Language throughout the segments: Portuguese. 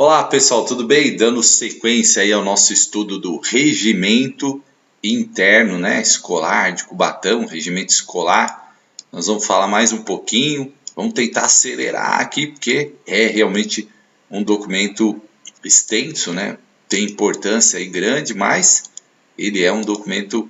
Olá pessoal, tudo bem? Dando sequência aí ao nosso estudo do regimento interno, né, escolar de Cubatão, regimento escolar. Nós vamos falar mais um pouquinho, vamos tentar acelerar aqui, porque é realmente um documento extenso, né? Tem importância aí grande, mas ele é um documento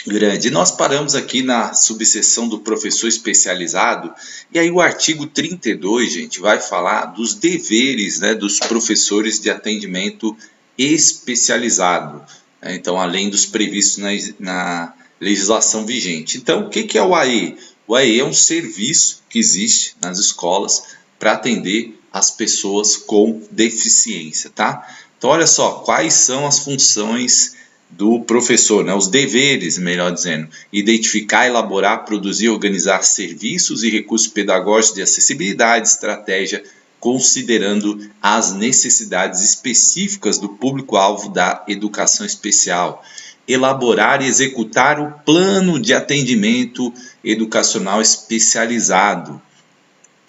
grande. Nós paramos aqui na subseção do professor especializado, e aí o artigo 32, gente, vai falar dos deveres, né, dos professores de atendimento especializado, né? Então, além dos previstos na legislação vigente. Então, o que é o AE? O AE é um serviço que existe nas escolas para atender as pessoas com deficiência, tá? Então, olha só, quais são as funções do professor, né? Os deveres, melhor dizendo: identificar, elaborar, produzir e organizar serviços e recursos pedagógicos de acessibilidade, estratégia, considerando as necessidades específicas do público-alvo da educação especial. Elaborar e executar o plano de atendimento educacional especializado,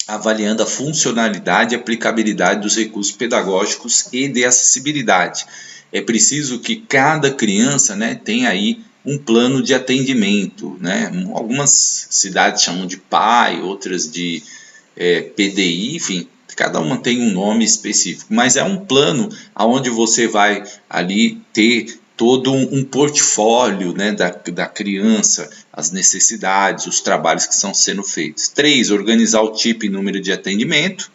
avaliando a funcionalidade e aplicabilidade dos recursos pedagógicos e de acessibilidade. É preciso que cada criança, né, tenha aí um plano de atendimento, né? Algumas cidades chamam de PAI, outras de PDI, enfim, cada uma tem um nome específico, mas é um plano onde você vai ali ter todo um portfólio, né, da criança, as necessidades, os trabalhos que estão sendo feitos. 3, organizar o tipo e número de atendimento,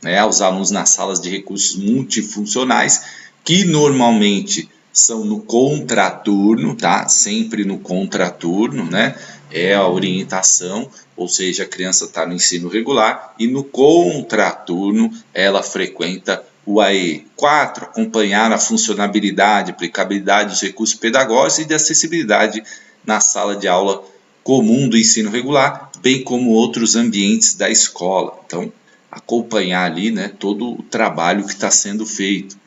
né, aos alunos nas salas de recursos multifuncionais, que normalmente são no contraturno, tá? Sempre no contraturno, né? É a orientação, ou seja, a criança está no ensino regular e no contraturno ela frequenta o AE. 4, acompanhar a funcionabilidade, aplicabilidade dos recursos pedagógicos e de acessibilidade na sala de aula comum do ensino regular, bem como outros ambientes da escola. Então, acompanhar ali, né, todo o trabalho que está sendo feito.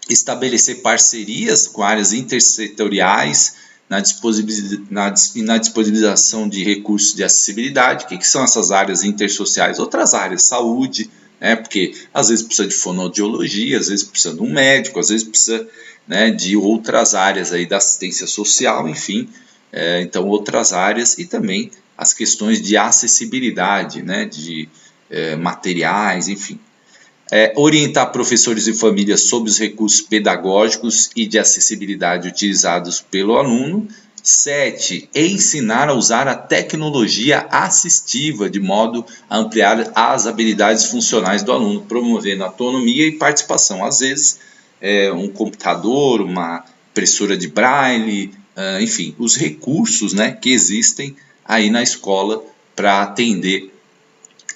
Estabelecer parcerias com áreas intersetoriais na disponibilização de recursos de acessibilidade. O que são essas áreas intersociais? Outras áreas, saúde, né, porque às vezes precisa de fonoaudiologia, às vezes precisa de um médico, às vezes precisa, né, de outras áreas aí da assistência social, enfim, então outras áreas, e também as questões de acessibilidade, né, de materiais, enfim. Orientar professores e famílias sobre os recursos pedagógicos e de acessibilidade utilizados pelo aluno. 7, ensinar a usar a tecnologia assistiva de modo a ampliar as habilidades funcionais do aluno, promovendo autonomia e participação. Às vezes, um computador, uma impressora de braille, enfim, os recursos, né, que existem aí na escola para atender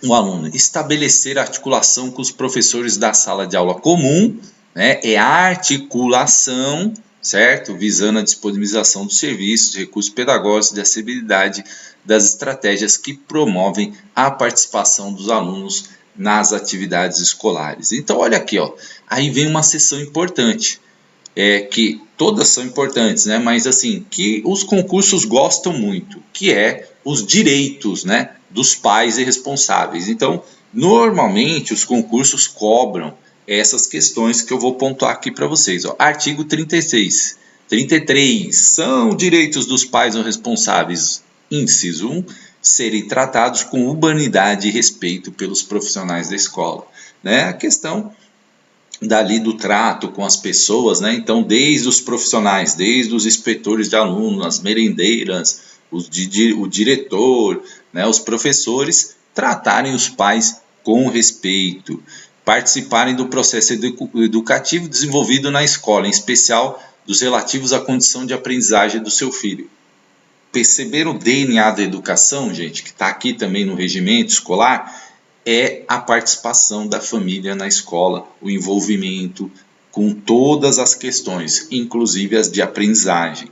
o aluno. Estabelecer articulação com os professores da sala de aula comum, né? É a articulação, certo? Visando a disponibilização dos serviços, de recursos pedagógicos, de acessibilidade, das estratégias que promovem a participação dos alunos nas atividades escolares. Então, olha aqui, ó, aí vem uma seção importante, que todas são importantes, né? Mas assim, que os concursos gostam muito, que é os direitos, né, dos pais e responsáveis. Então, normalmente os concursos cobram essas questões que eu vou pontuar aqui para vocês. Ó. Artigo 36, 33, são direitos dos pais ou responsáveis, inciso 1, serem tratados com humanidade e respeito pelos profissionais da escola. Né? A questão dali do trato com as pessoas, né? Então, desde os profissionais, desde os inspetores de alunos, as merendeiras, o diretor, né? Os professores, tratarem os pais com respeito, participarem do processo educativo desenvolvido na escola, em especial dos relativos à condição de aprendizagem do seu filho. Perceber o DNA da educação, gente, que está aqui também no regimento escolar, é a participação da família na escola, o envolvimento com todas as questões, inclusive as de aprendizagem.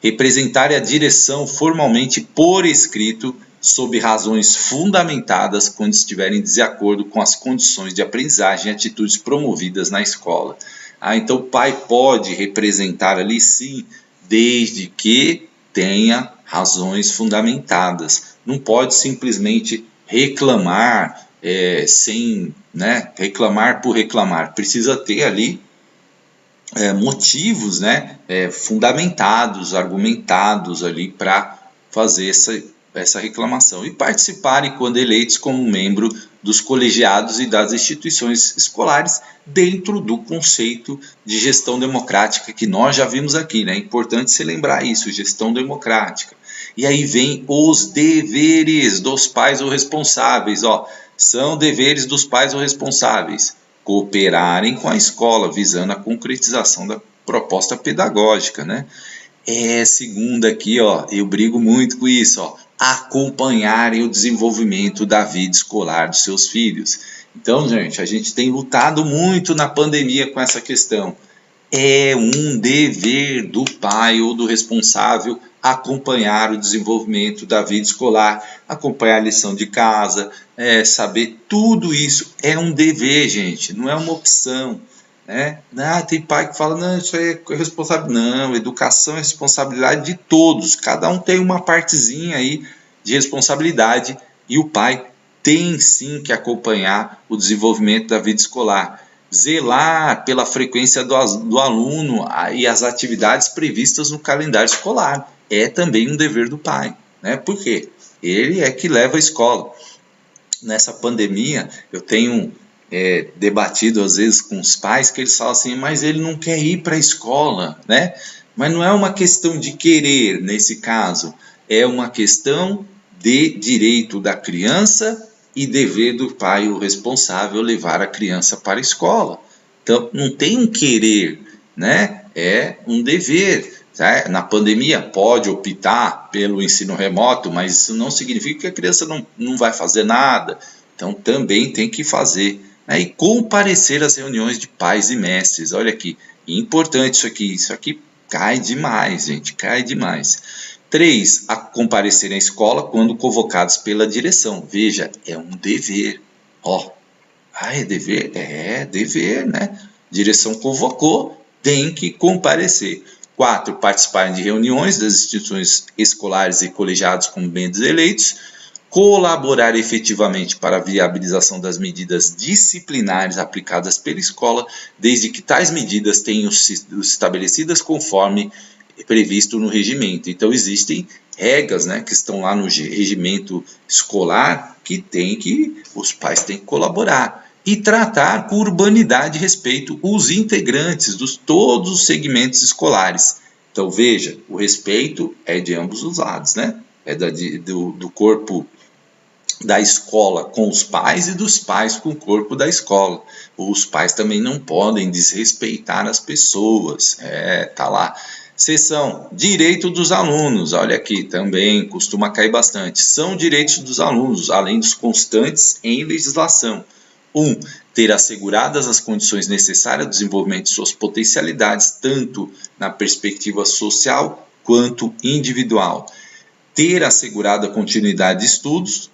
Representar a direção formalmente por escrito, sob razões fundamentadas quando estiverem em desacordo com as condições de aprendizagem e atitudes promovidas na escola. Então o pai pode representar ali sim, desde que tenha razões fundamentadas. Não pode simplesmente reclamar sem, né, reclamar por reclamar. Precisa ter ali motivos, né, fundamentados, argumentados ali para fazer essa reclamação. E participarem, quando eleitos, como membro dos colegiados e das instituições escolares, dentro do conceito de gestão democrática que nós já vimos aqui, né? É importante se lembrar isso, gestão democrática. E aí vem os deveres dos pais ou responsáveis, ó, são deveres dos pais ou responsáveis cooperarem com a escola, visando a concretização da proposta pedagógica, né? Segunda aqui, ó, eu brigo muito com isso, ó, acompanharem o desenvolvimento da vida escolar dos seus filhos. Então, gente, a gente tem lutado muito na pandemia com essa questão. É um dever do pai ou do responsável acompanhar o desenvolvimento da vida escolar, acompanhar a lição de casa, saber tudo isso. É um dever, gente, não é uma opção. Né? Tem pai que fala, não, isso aí é responsável. Não, educação é responsabilidade de todos. Cada um tem uma partezinha aí de responsabilidade e o pai tem sim que acompanhar o desenvolvimento da vida escolar. Zelar pela frequência do aluno e as atividades previstas no calendário escolar. É também um dever do pai. Né? Por quê? Ele é que leva a escola. Nessa pandemia, eu tenho debatido às vezes com os pais que eles falam assim, mas ele não quer ir para a escola, né? Mas não é uma questão de querer nesse caso, é uma questão de direito da criança e dever do pai, o responsável, levar a criança para a escola. Então, não tem um querer, né? É um dever. Tá? Na pandemia, pode optar pelo ensino remoto, mas isso não significa que a criança não vai fazer nada. Então, também tem que fazer. Né? E comparecer às reuniões de pais e mestres. Olha aqui, importante isso aqui cai demais, gente, cai demais. 3. A comparecer à escola quando convocados pela direção. Veja, é um dever. É dever? É dever, né? Direção convocou, tem que comparecer. 4. Participarem de reuniões das instituições escolares e colegiados como membros eleitos. Colaborar efetivamente para a viabilização das medidas disciplinares aplicadas pela escola, desde que tais medidas tenham sido estabelecidas conforme previsto no regimento. Então, existem regras, né, que estão lá no regimento escolar que os pais têm que colaborar. E tratar com urbanidade e respeito os integrantes de todos os segmentos escolares. Então, veja, o respeito é de ambos os lados, né? É do corpo da escola com os pais e dos pais com o corpo da escola. Os pais também não podem desrespeitar as pessoas. Tá lá. Seção direito dos alunos, olha aqui, também costuma cair bastante. São direitos dos alunos, além dos constantes em legislação. 1. Ter asseguradas as condições necessárias ao desenvolvimento de suas potencialidades, tanto na perspectiva social quanto individual. Ter assegurada a continuidade de estudos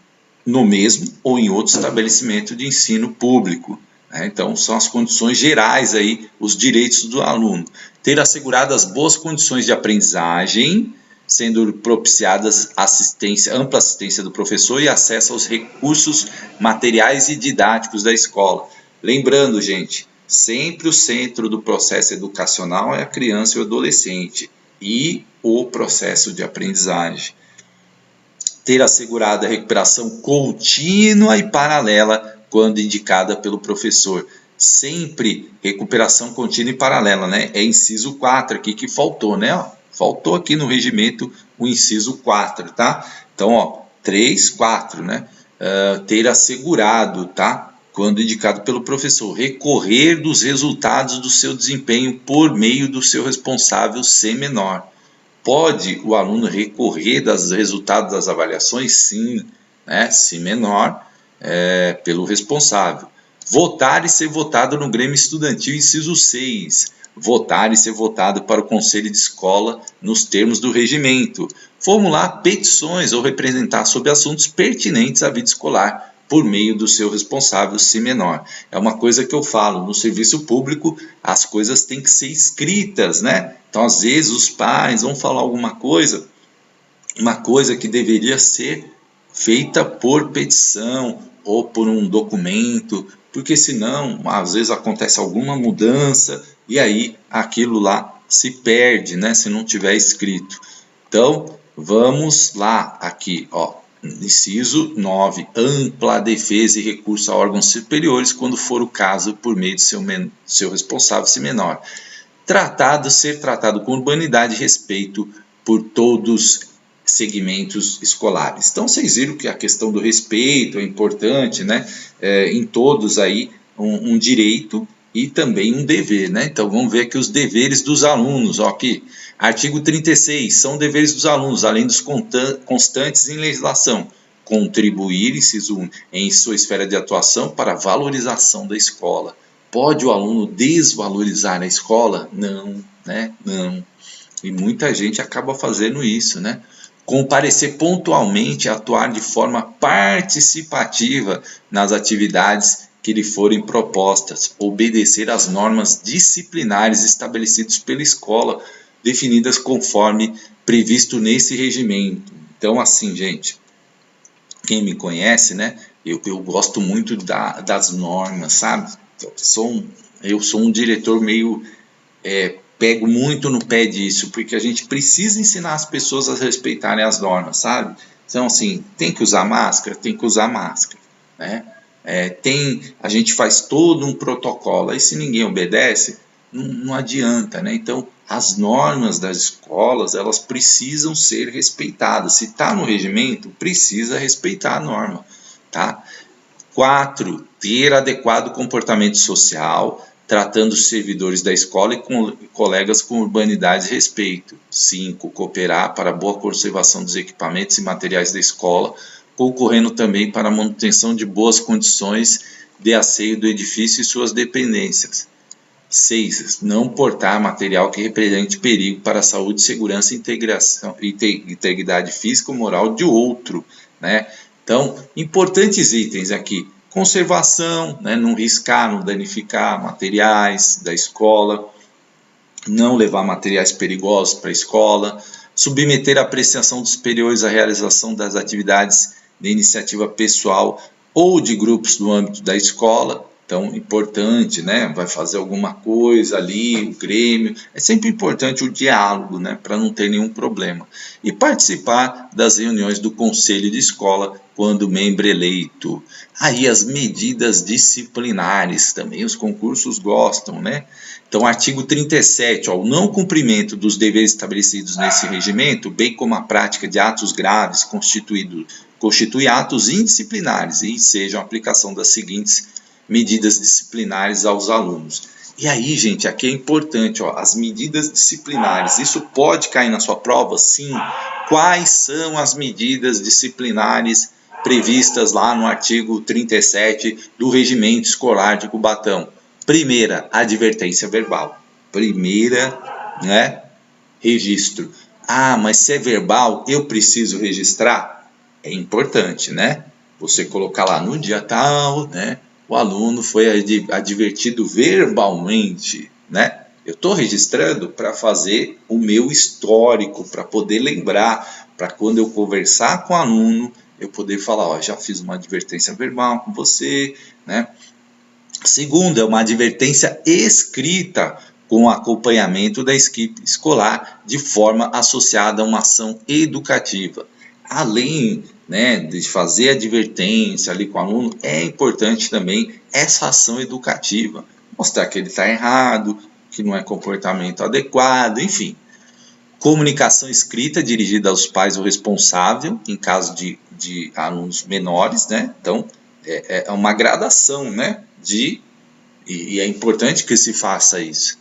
no mesmo ou em outro estabelecimento de ensino público. Então, são as condições gerais aí, os direitos do aluno. Ter asseguradas boas condições de aprendizagem, sendo propiciadas ampla assistência do professor e acesso aos recursos materiais e didáticos da escola. Lembrando, gente, sempre o centro do processo educacional é a criança e o adolescente e o processo de aprendizagem. Ter assegurada a recuperação contínua e paralela quando indicada pelo professor. Sempre recuperação contínua e paralela, né? É inciso 4 aqui que faltou, né? Faltou aqui no regimento o inciso 4, tá? Então, 3, 4, né? Ter assegurado, tá? Quando indicado pelo professor. Recorrer dos resultados do seu desempenho por meio do seu responsável ser menor. Pode o aluno recorrer dos resultados das avaliações? Sim, né? Se menor, pelo responsável. Votar e ser votado no Grêmio Estudantil, inciso 6. Votar e ser votado para o Conselho de Escola nos termos do regimento. Formular petições ou representar sobre assuntos pertinentes à vida escolar por meio do seu responsável, se menor. É uma coisa que eu falo, no serviço público as coisas têm que ser escritas, né? Então, às vezes, os pais vão falar alguma coisa, uma coisa que deveria ser feita por petição ou por um documento, porque senão às vezes acontece alguma mudança e aí aquilo lá se perde, né, se não tiver escrito. Então, vamos lá aqui, ó, inciso 9, ampla defesa e recurso a órgãos superiores quando for o caso por meio de seu responsável, se menor. Ser tratado com urbanidade e respeito por todos segmentos escolares. Então vocês viram que a questão do respeito é importante, né? Em todos aí um direito e também um dever, né? Então vamos ver aqui os deveres dos alunos, ó, aqui. Artigo 36, são deveres dos alunos, além dos constantes em legislação, contribuir, inciso 1, em sua esfera de atuação para a valorização da escola. Pode o aluno desvalorizar a escola? Não, né? Não. E muita gente acaba fazendo isso, né? Comparecer pontualmente, atuar de forma participativa nas atividades que lhe forem propostas, obedecer às normas disciplinares estabelecidas pela escola, definidas conforme previsto nesse regimento. Então, assim, gente, quem me conhece, né? Eu gosto muito das normas, sabe? Eu sou um diretor meio... pego muito no pé disso, porque a gente precisa ensinar as pessoas a respeitarem as normas, sabe? Então, assim, tem que usar máscara? Tem que usar máscara, né? A gente faz todo um protocolo, aí se ninguém obedece, não adianta, né? Então, as normas das escolas, elas precisam ser respeitadas. Se está no regimento, precisa respeitar a norma, tá? 4. Ter adequado comportamento social, tratando os servidores da escola e colegas com urbanidade e respeito. 5. Cooperar para a boa conservação dos equipamentos e materiais da escola, concorrendo também para a manutenção de boas condições de asseio do edifício e suas dependências. 6. Não portar material que represente perigo para a saúde, segurança e integridade física ou moral de outro, né? Então, importantes itens aqui: conservação, né? Não riscar, não danificar materiais da escola, não levar materiais perigosos para a escola, submeter a apreciação dos superiores à realização das atividades de iniciativa pessoal ou de grupos no âmbito da escola. Então, importante, né? Vai fazer alguma coisa ali, o Grêmio. É sempre importante o diálogo, né? Para não ter nenhum problema. E participar das reuniões do conselho de escola quando membro eleito. Aí as medidas disciplinares também, os concursos gostam, né? Então, artigo 37, ó, o não cumprimento dos deveres estabelecidos nesse regimento, bem como a prática de atos graves, constitui atos indisciplinares e sejam a aplicação das seguintes medidas disciplinares aos alunos. E aí, gente, aqui é importante, ó, as medidas disciplinares. Isso pode cair na sua prova? Sim. Quais são as medidas disciplinares previstas lá no artigo 37 do Regimento Escolar de Cubatão? Primeira, advertência verbal. Primeira, né, registro. Ah, mas se é verbal, eu preciso registrar? É importante, né? Você colocar lá no dia tal, né? O aluno foi advertido verbalmente, né? Eu estou registrando para fazer o meu histórico, para poder lembrar, para quando eu conversar com o aluno, eu poder falar, ó, já fiz uma advertência verbal com você, né? Segundo, é uma advertência escrita com acompanhamento da equipe escolar de forma associada a uma ação educativa. Além, né, de fazer advertência ali com o aluno, é importante também essa ação educativa. Mostrar que ele está errado, que não é comportamento adequado, enfim. Comunicação escrita dirigida aos pais ou responsável, em caso de alunos menores, né? Então, é uma gradação, né? E é importante que se faça isso.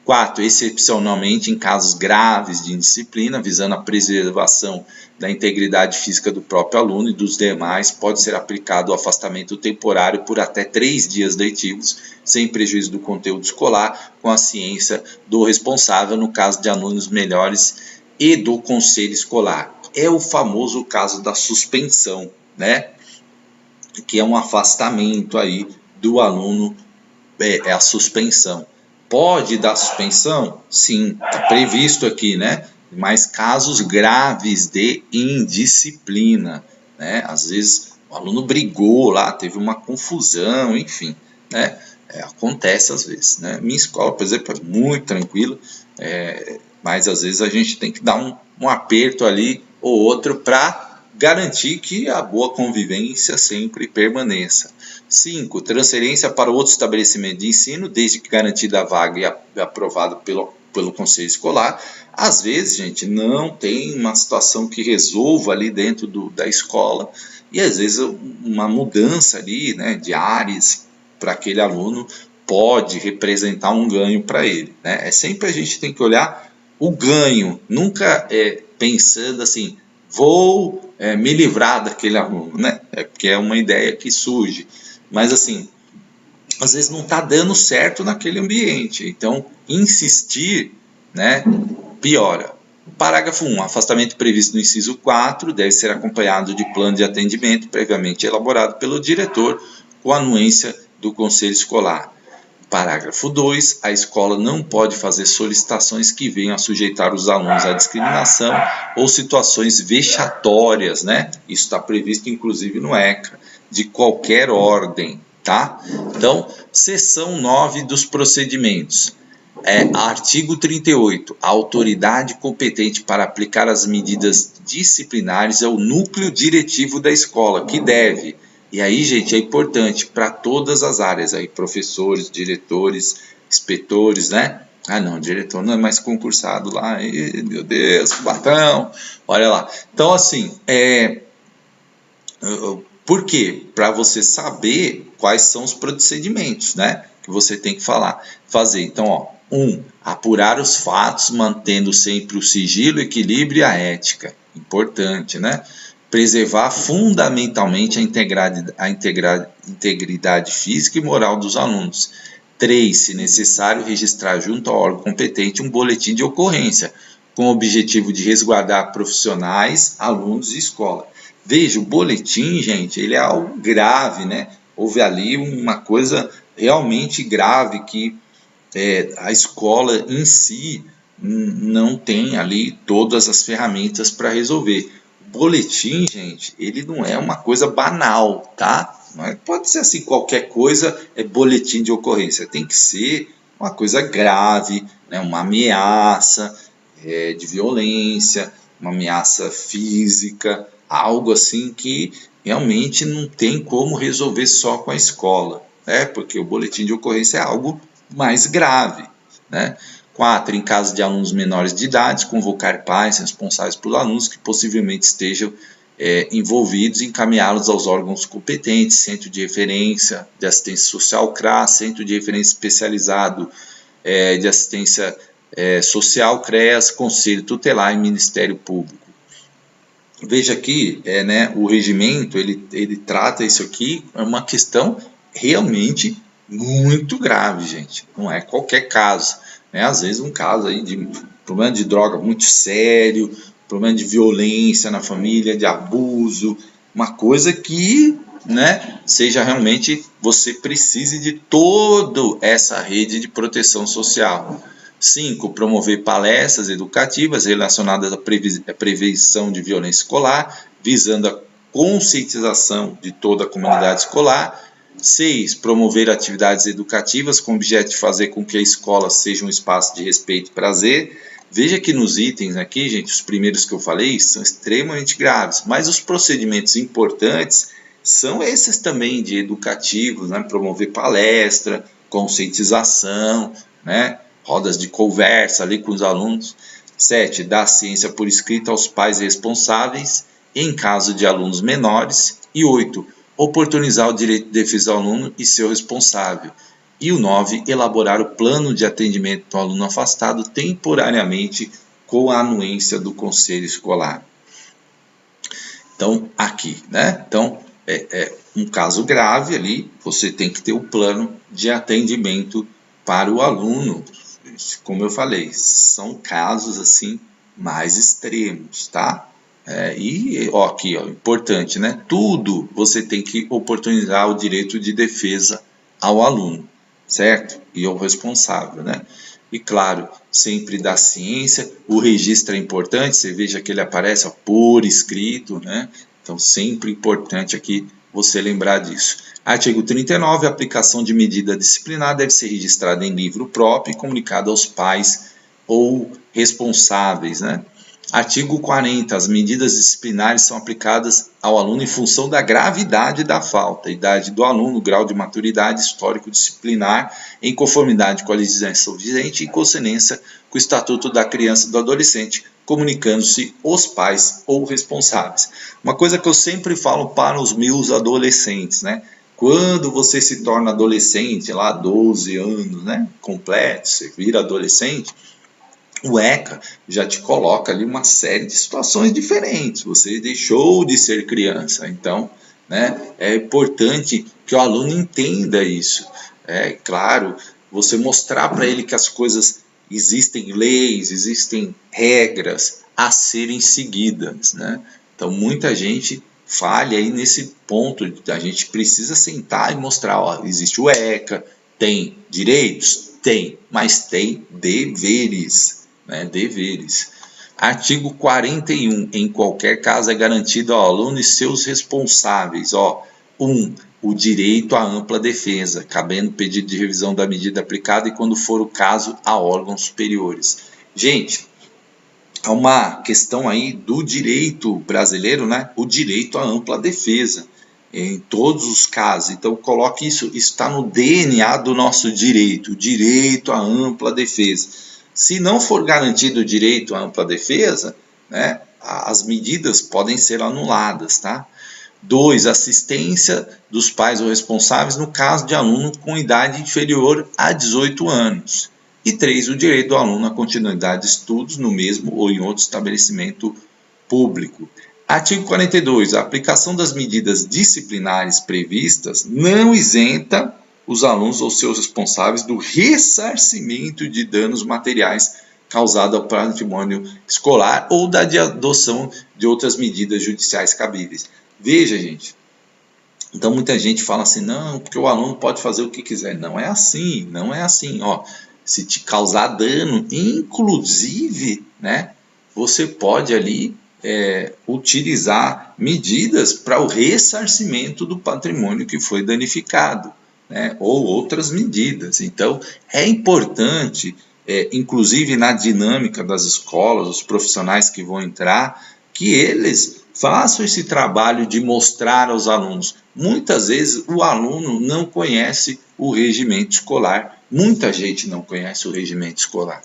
4. Excepcionalmente, em casos graves de indisciplina, visando a preservação da integridade física do próprio aluno e dos demais, pode ser aplicado o afastamento temporário por até 3 dias letivos, sem prejuízo do conteúdo escolar, com a ciência do responsável, no caso de alunos melhores, e do conselho escolar. É o famoso caso da suspensão, né? Que é um afastamento aí do aluno, é a suspensão. Pode dar suspensão? Sim, está previsto aqui, né? Mas casos graves de indisciplina, né? Às vezes o aluno brigou lá, teve uma confusão, enfim, né? Acontece às vezes, né? Minha escola, por exemplo, é muito tranquila, mas às vezes a gente tem que dar um aperto ali ou outro para garantir que a boa convivência sempre permaneça. 5. Transferência para outro estabelecimento de ensino, desde que garantida a vaga e aprovado pelo conselho escolar. Às vezes, gente, não tem uma situação que resolva ali dentro da escola, e às vezes uma mudança ali, né, de áreas para aquele aluno pode representar um ganho para ele, né? Sempre a gente tem que olhar o ganho, nunca pensando assim, vou me livrar daquele aluno, né? Porque é uma ideia que surge, mas assim, às vezes não está dando certo naquele ambiente, então insistir, né, piora. Parágrafo 1. Afastamento previsto no inciso 4 deve ser acompanhado de plano de atendimento previamente elaborado pelo diretor com anuência do conselho escolar. Parágrafo 2. A escola não pode fazer solicitações que venham a sujeitar os alunos à discriminação ou situações vexatórias, né? Isso está previsto inclusive no ECA, de qualquer ordem, tá? Então, seção 9 dos procedimentos. Artigo 38. A autoridade competente para aplicar as medidas disciplinares é o núcleo diretivo da escola, que deve. E aí, gente, é importante para todas as áreas, aí, professores, diretores, inspetores, né? Ah, não, o diretor não é mais concursado lá. Ai, meu Deus, que batão. Olha lá. Então, assim, por quê? Para você saber quais são os procedimentos, né? Que você tem que fazer. Então, ó, 1. Apurar os fatos, mantendo sempre o sigilo, o equilíbrio e a ética. Importante, né? Preservar fundamentalmente a integridade física e moral dos alunos. 3. Se necessário, registrar junto ao órgão competente um boletim de ocorrência, com o objetivo de resguardar profissionais, alunos e escola. Veja, o boletim, gente, ele é algo grave, né? Houve ali uma coisa realmente grave que a escola em si não tem ali todas as ferramentas para resolver. O boletim, gente, ele não é uma coisa banal, tá? Não pode ser assim, qualquer coisa é boletim de ocorrência. Tem que ser uma coisa grave, né? Uma ameaça de violência, uma ameaça física, algo assim que realmente não tem como resolver só com a escola, né? Porque o boletim de ocorrência é algo mais grave, né? 4. Em caso de alunos menores de idade, convocar pais responsáveis por alunos que possivelmente estejam envolvidos, encaminhá-los aos órgãos competentes, Centro de Referência de Assistência Social CRAS, Centro de Referência Especializado de Assistência Social CREAS, Conselho Tutelar e Ministério Público. Veja aqui, né, o regimento, ele trata isso aqui, é uma questão realmente muito grave, gente. Não é qualquer caso, né? Às vezes um caso aí de problema de droga muito sério, problema de violência na família, de abuso, uma coisa que, né, seja realmente você precise de toda essa rede de proteção social. 5. Promover palestras educativas relacionadas à prevenção de violência escolar, visando a conscientização de toda a comunidade escolar. 6. Promover atividades educativas com o objeto de fazer com que a escola seja um espaço de respeito e prazer. Veja que nos itens aqui, gente, os primeiros que eu falei são extremamente graves, mas os procedimentos importantes são esses também de educativos, né? Promover palestra, conscientização, né? Rodas de conversa ali com os alunos. 7. Dar ciência por escrito aos pais responsáveis em caso de alunos menores. E 8. Oportunizar o direito de defesa do aluno e seu responsável. E o 9. Elaborar o plano de atendimento do aluno afastado temporariamente com a anuência do conselho escolar. Então, aqui, né? Então, um caso grave ali, você tem que ter o plano de atendimento para o aluno. Como eu falei, são casos assim mais extremos, tá? Aqui, importante, né? Tudo você tem que oportunizar o direito de defesa ao aluno, certo? E ao responsável, né? E claro, sempre da ciência, o registro é importante, você veja que ele aparece por escrito, né? Então, sempre importante aqui você lembrar disso. Artigo 39, a aplicação de medida disciplinar deve ser registrada em livro próprio e comunicada aos pais ou responsáveis, né? Artigo 40. As medidas disciplinares são aplicadas ao aluno em função da gravidade da falta, idade do aluno, grau de maturidade, histórico disciplinar, em conformidade com a legislação vigente e em consonância com o Estatuto da Criança e do Adolescente, comunicando-se os pais ou responsáveis. Uma coisa que eu sempre falo para os meus adolescentes, né? Quando você se torna adolescente, lá 12 anos, né? Completo, você vira adolescente, o ECA já te coloca ali uma série de situações diferentes. Você deixou de ser criança, então, né, é importante que o aluno entenda isso. É claro, você mostrar para ele que as coisas existem leis, existem regras a serem seguidas, né? Então, muita gente falha aí nesse ponto. A gente precisa sentar e mostrar, ó, existe o ECA, tem direitos? Tem, mas tem deveres. Né, deveres. Artigo 41. Em qualquer caso é garantido ao aluno e seus responsáveis, 1. O direito à ampla defesa, cabendo pedido de revisão da medida aplicada e, quando for o caso, a órgãos superiores. Gente, há uma questão aí do direito brasileiro, né? O direito à ampla defesa, em todos os casos. Então, coloque isso está no DNA do nosso direito, o direito à ampla defesa. Se não for garantido o direito à ampla defesa, né, as medidas podem ser anuladas, tá? 2. Assistência dos pais ou responsáveis no caso de aluno com idade inferior a 18 anos. E 3. O direito do aluno à continuidade de estudos no mesmo ou em outro estabelecimento público. Artigo 42. A aplicação das medidas disciplinares previstas não isenta os alunos ou seus responsáveis do ressarcimento de danos materiais causados ao patrimônio escolar ou da adoção de outras medidas judiciais cabíveis. Veja, gente, então muita gente fala assim, não, porque o aluno pode fazer o que quiser. Não é assim, não é assim. Se te causar dano, inclusive, né, você pode ali utilizar medidas para o ressarcimento do patrimônio que foi danificado. Né, ou outras medidas. Então, é importante, inclusive na dinâmica das escolas, os profissionais que vão entrar, que eles façam esse trabalho de mostrar aos alunos. Muitas vezes o aluno não conhece o regimento escolar, muita gente não conhece o regimento escolar.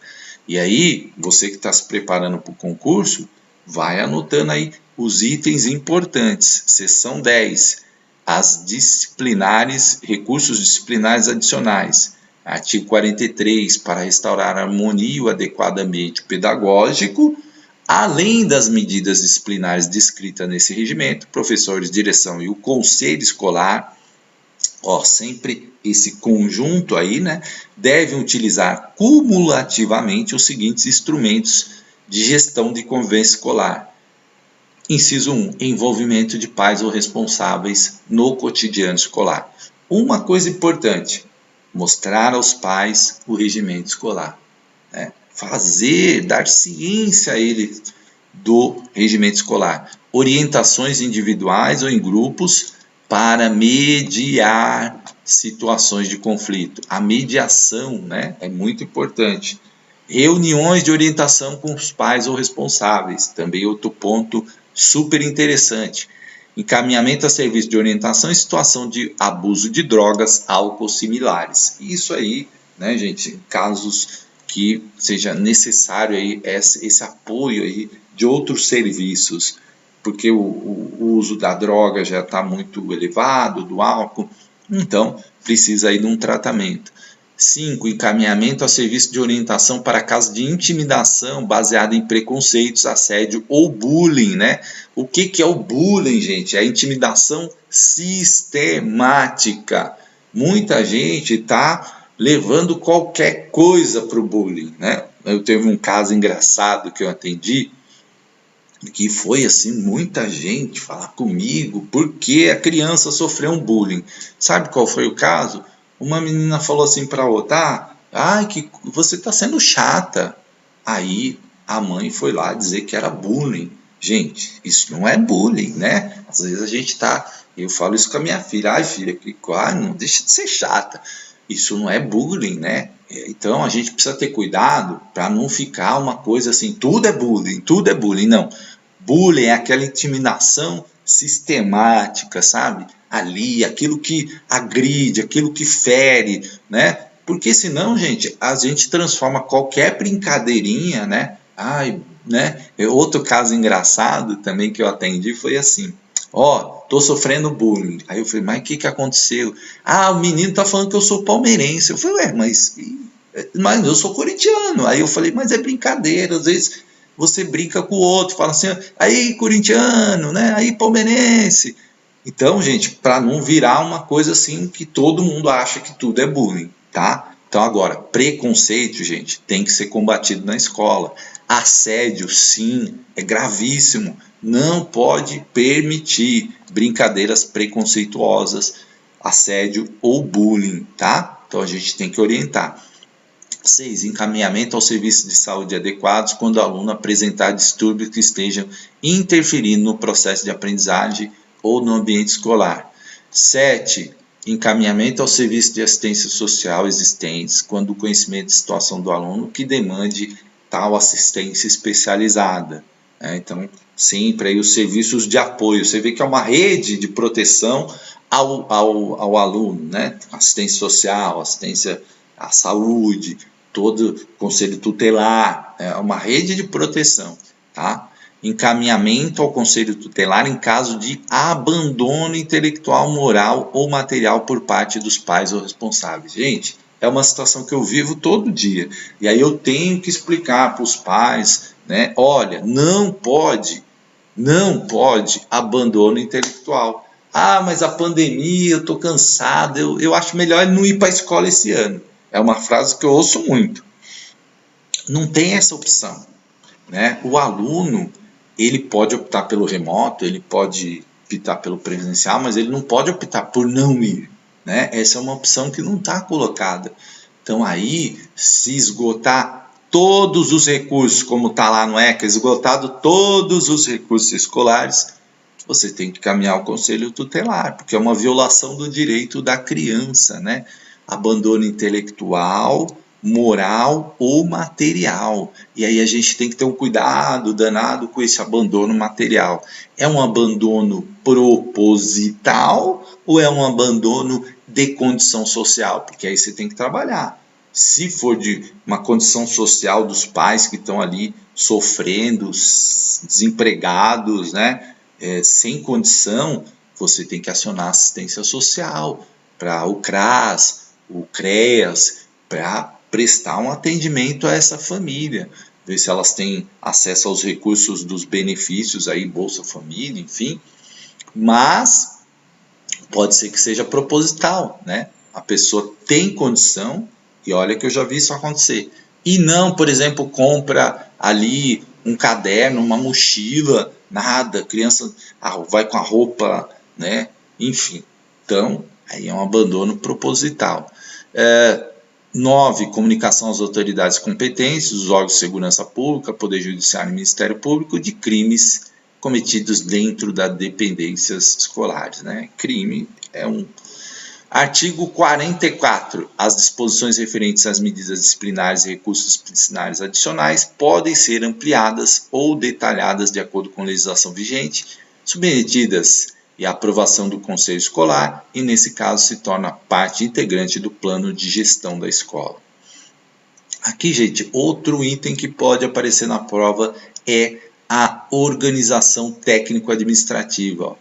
E aí, você que está se preparando para o concurso, vai anotando aí os itens importantes, seção 10. As disciplinares, recursos disciplinares adicionais. Artigo 43, para restaurar a harmonia e o adequado ambiente pedagógico, além das medidas disciplinares descritas nesse regimento, professores, direção e o conselho escolar, sempre esse conjunto aí, né, devem utilizar cumulativamente os seguintes instrumentos de gestão de convivência escolar. Inciso 1. Envolvimento de pais ou responsáveis no cotidiano escolar. Uma coisa importante, mostrar aos pais o regimento escolar. Né? Dar ciência a eles do regimento escolar. Orientações individuais ou em grupos para mediar situações de conflito. A mediação, né, é muito importante. Reuniões de orientação com os pais ou responsáveis. Também outro ponto super interessante. Encaminhamento a serviço de orientação em situação de abuso de drogas, álcool similares. Isso aí, né, gente, em casos que seja necessário aí esse apoio aí de outros serviços, porque o uso da droga já está muito elevado, do álcool, então precisa aí de um tratamento. 5. Encaminhamento a serviço de orientação para casos de intimidação baseada em preconceitos, assédio ou bullying, né? O que é o bullying, gente? É a intimidação sistemática. Muita gente está levando qualquer coisa para o bullying, né? Eu teve um caso engraçado que eu atendi, que foi assim, muita gente falar comigo porque a criança sofreu um bullying. Sabe qual foi o caso? Uma menina falou assim para a outra, que você está sendo chata. Aí a mãe foi lá dizer que era bullying. Gente, isso não é bullying, né? Às vezes a gente está Eu falo isso com a minha filha. Ai, filha, não deixa de ser chata. Isso não é bullying, né? Então a gente precisa ter cuidado para não ficar uma coisa assim, tudo é bullying, tudo é bullying. Não. Bullying é aquela intimidação sistemática, sabe? Ali, aquilo que agride, aquilo que fere, né? Porque senão, gente, a gente transforma qualquer brincadeirinha, né? Ai, né? Outro caso engraçado também que eu atendi foi assim. Ó, tô sofrendo bullying. Aí eu falei, mas o que aconteceu? Ah, o menino tá falando que eu sou palmeirense. Eu falei, ué, mas eu sou corintiano. Aí eu falei, mas é brincadeira, às vezes você brinca com o outro, fala assim, aí corintiano, né? Aí palmeirense. Então, gente, para não virar uma coisa assim que todo mundo acha que tudo é bullying, tá? Então agora, preconceito, gente, tem que ser combatido na escola. Assédio, sim, é gravíssimo. Não pode permitir brincadeiras preconceituosas, assédio ou bullying, tá? Então a gente tem que orientar. 6. Encaminhamento aos serviços de saúde adequados quando o aluno apresentar distúrbios que estejam interferindo no processo de aprendizagem ou no ambiente escolar. 7. Encaminhamento aos serviços de assistência social existentes quando o conhecimento de situação do aluno que demande tal assistência especializada. Então, sempre aí os serviços de apoio. Você vê que é uma rede de proteção ao aluno, né? Assistência social, assistência à saúde, todo conselho tutelar, é uma rede de proteção, tá? Encaminhamento ao conselho tutelar em caso de abandono intelectual, moral ou material por parte dos pais ou responsáveis. Gente, é uma situação que eu vivo todo dia. E aí eu tenho que explicar para os pais, né? Olha, não pode abandono intelectual. Ah, mas a pandemia, eu estou cansado, eu acho melhor não ir para a escola esse ano. É uma frase que eu ouço muito. Não tem essa opção, né? O aluno, ele pode optar pelo remoto, ele pode optar pelo presencial, mas ele não pode optar por não ir, né? Essa é uma opção que não está colocada. Então aí, se esgotar todos os recursos, como está lá no ECA, esgotado todos os recursos escolares, você tem que caminhar ao conselho tutelar, porque é uma violação do direito da criança, né? Abandono intelectual, moral ou material. E aí a gente tem que ter um cuidado danado com esse abandono material. É um abandono proposital ou é um abandono de condição social? Porque aí você tem que trabalhar. Se for de uma condição social dos pais que estão ali sofrendo, desempregados, né? Sem condição, você tem que acionar assistência social para o CRAS, o CREAS, para prestar um atendimento a essa família, ver se elas têm acesso aos recursos dos benefícios aí, Bolsa Família, enfim. Mas pode ser que seja proposital, né? A pessoa tem condição, e olha que eu já vi isso acontecer, e não, por exemplo, compra ali um caderno, uma mochila, nada, a criança vai com a roupa, né? Enfim, então aí é um abandono proposital. 9. Comunicação às autoridades competentes, os órgãos de segurança pública, Poder Judiciário e Ministério Público, de crimes cometidos dentro das dependências escolares, né? Crime é um... Artigo 44. As disposições referentes às medidas disciplinares e recursos disciplinares adicionais podem ser ampliadas ou detalhadas de acordo com a legislação vigente, submetidas à aprovação do Conselho Escolar e, nesse caso, se torna parte integrante do plano de gestão da escola. Aqui, gente, outro item que pode aparecer na prova é a organização técnico-administrativa.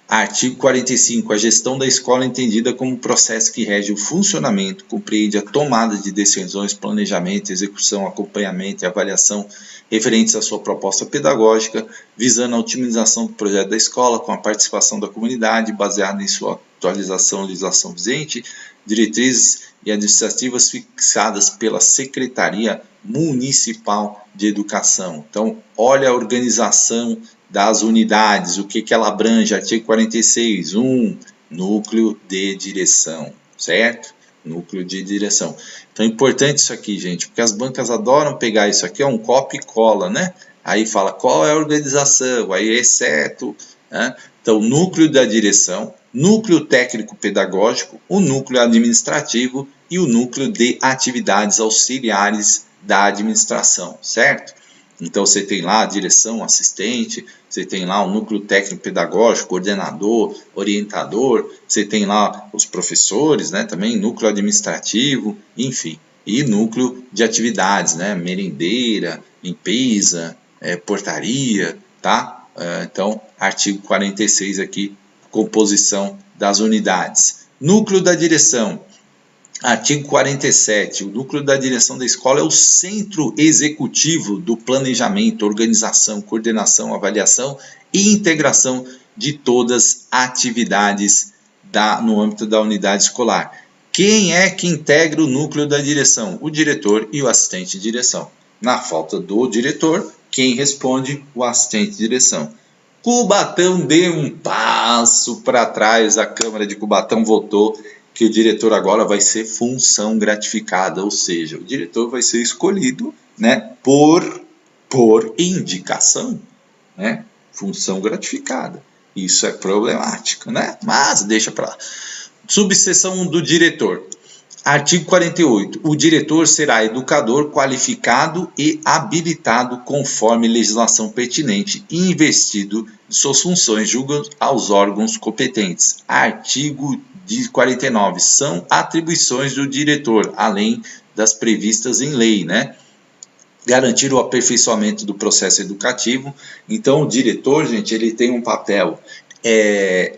Artigo 45. A gestão da escola é entendida como um processo que rege o funcionamento, compreende a tomada de decisões, planejamento, execução, acompanhamento e avaliação referentes à sua proposta pedagógica, visando a otimização do projeto da escola com a participação da comunidade, baseada em sua atualização à legislação vigente, diretrizes e administrativas fixadas pela Secretaria Municipal de Educação. Então, olha a organização das unidades, o que ela abrange, artigo 46, 1, núcleo de direção, certo? Núcleo de direção. Então é importante isso aqui, gente, porque as bancas adoram pegar isso aqui, é um copia e cola, né? Aí fala qual é a organização, aí exceto, né? Então, núcleo da direção, núcleo técnico-pedagógico, o núcleo administrativo e o núcleo de atividades auxiliares da administração, certo? Então, você tem lá a direção, assistente, você tem lá o núcleo técnico-pedagógico, coordenador, orientador, você tem lá os professores, né, também, núcleo administrativo, enfim, e núcleo de atividades, né, merendeira, limpeza, portaria, tá? Então, artigo 46 aqui, composição das unidades. Núcleo da direção. Artigo 47. O núcleo da direção da escola é o centro executivo do planejamento, organização, coordenação, avaliação e integração de todas as atividades no âmbito da unidade escolar. Quem é que integra o núcleo da direção? O diretor e o assistente de direção. Na falta do diretor, quem responde? O assistente de direção. Cubatão deu um passo para trás, a Câmara de Cubatão votou que o diretor agora vai ser função gratificada, ou seja, o diretor vai ser escolhido, né, por indicação, né, função gratificada. Isso é problemático, né? Mas deixa para lá. Subseção do diretor. Artigo 48. O diretor será educador qualificado e habilitado conforme legislação pertinente e investido de suas funções junto aos órgãos competentes. Artigo 49. São atribuições do diretor, além das previstas em lei, né? Garantir o aperfeiçoamento do processo educativo. Então, o diretor, gente, ele tem um papel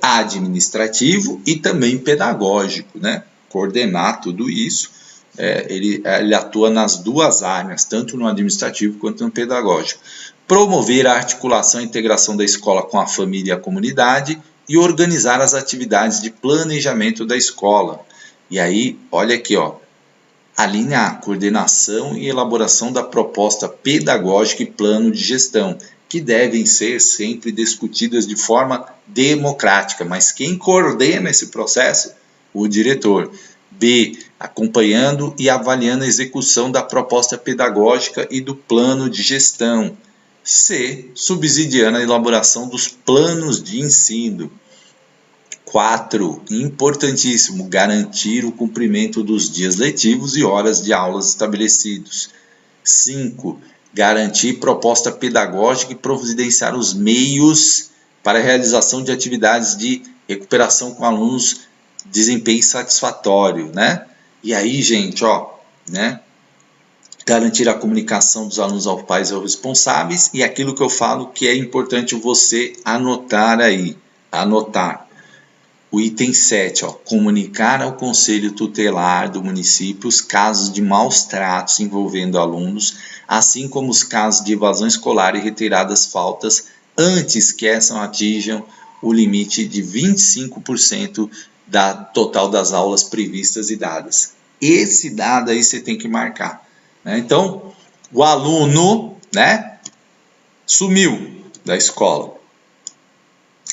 administrativo e também pedagógico, né? Coordenar tudo isso, ele atua nas duas áreas, tanto no administrativo quanto no pedagógico. Promover a articulação e integração da escola com a família e a comunidade e organizar as atividades de planejamento da escola. E aí, olha aqui, ó, a linha A, coordenação e elaboração da proposta pedagógica e plano de gestão, que devem ser sempre discutidas de forma democrática, mas quem coordena esse processo? O diretor. B, acompanhando e avaliando a execução da proposta pedagógica e do plano de gestão. C, subsidiando a elaboração dos planos de ensino. 4, importantíssimo, garantir o cumprimento dos dias letivos e horas de aulas estabelecidos. 5, garantir proposta pedagógica e providenciar os meios para a realização de atividades de recuperação com alunos desempenho satisfatório, né? E aí, gente, ó, né? Garantir a comunicação dos alunos aos pais e aos responsáveis, e aquilo que eu falo que é importante você anotar aí, anotar. O item 7, ó, comunicar ao Conselho Tutelar do município os casos de maus tratos envolvendo alunos, assim como os casos de evasão escolar e retiradas faltas, antes que essas atinjam o limite de 25% da total das aulas previstas e dadas. Esse dado aí você tem que marcar, né? Então, o aluno, né, sumiu da escola.